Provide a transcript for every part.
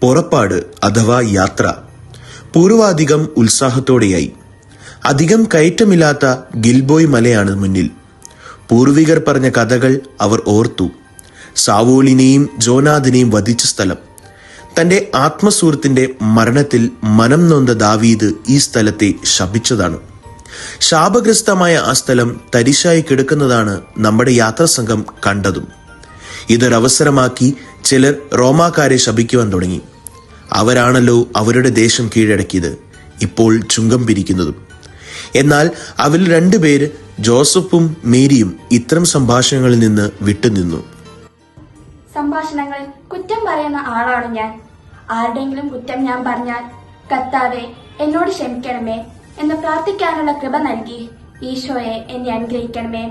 പുറപ്പാട് അഥവാ യാത്ര പൂർവാധികം ഉത്സാഹത്തോടെയായി. അധികം കയറ്റമില്ലാത്ത ഗിൽബോയ് മലയാണ് മുന്നിൽ. പൂർവികർ പറഞ്ഞ കഥകൾ അവർ ഓർത്തു. സാവോളിനെയും ജോനാഥിനെയും വധിച്ച സ്ഥലം. തന്റെ ആത്മസുഹൃത്തിന്റെ മരണത്തിൽ മനം നൊന്ത ദാവീദ് ഈ സ്ഥലത്തെ ശപിച്ചതാണ്. ശാപഗ്രസ്തമായ ആ സ്ഥലം തരിശായി കിടക്കുന്നതാണ് നമ്മുടെ യാത്രാസംഘം കണ്ടതും. ഇതൊരവസരമാക്കി ചിലർ റോമാക്കാരെ ശപിക്കുവാൻ തുടങ്ങി. അവരാണല്ലോ അവരുടെ ദേശം കീഴടക്കിയത്, ഇപ്പോൾ ചുങ്കം പിരിക്കുന്നതും. എന്നാൽ അവരിൽ 2 പേര്, ജോസഫും മേരിയും, ഇത്തരം സംഭാഷണങ്ങളിൽ നിന്ന് വിട്ടുനിന്നു. സംഭാഷണങ്ങളിൽ കുറ്റം പറയുന്ന ആളാണ് ഞാൻ. ആരുടെയെങ്കിലും കുറ്റം ഞാൻ പറഞ്ഞാൽ, കർത്താവേ എന്നോട് ക്ഷമിക്കണമേ എന്ന് പ്രാർത്ഥിക്കാനുള്ള കൃപ നൽകി ഈശോയെ എന്നെ അനുഗ്രഹിക്കണമേ.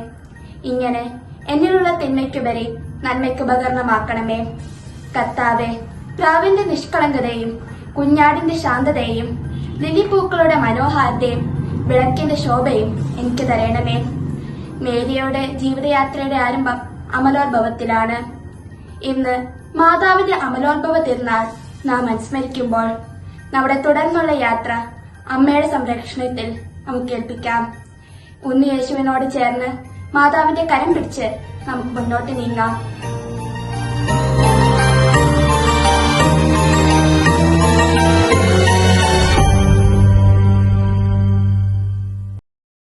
ഇങ്ങനെ എന്നിലുള്ള തിന്മയ്ക്കുപരി നന്മയ്ക്ക് ഉപകരണമാക്കണമേ. കർത്താവേ, പ്രാവിന്റെ നിഷ്കളങ്കതയും കുഞ്ഞാടിന്റെ ശാന്തതയും ലിലിപ്പൂക്കളുടെ മനോഹാരിതയും വിളക്കിന്റെ ശോഭയും എനിക്ക് തരണമേ. മേരിയുടെ ജീവിതയാത്രയുടെ ആരംഭം അമലോത്ഭവത്തിലാണ്. ഇന്ന് മാതാവിന്റെ അമലോത്ഭവ തിരുനാൾ നാം അനുസ്മരിക്കുമ്പോൾ നമ്മുടെ തുടർന്നുള്ള യാത്ര അമ്മയുടെ സംരക്ഷണത്തിൽ നമുക്ക് ഏൽപ്പിക്കാം. ഉണ്ണിയേശുവിനോട് ചേർന്ന് മാതാവിന്റെ കരം പിടിച്ച് നമുക്ക് മുന്നോട്ട് നീങ്ങാം.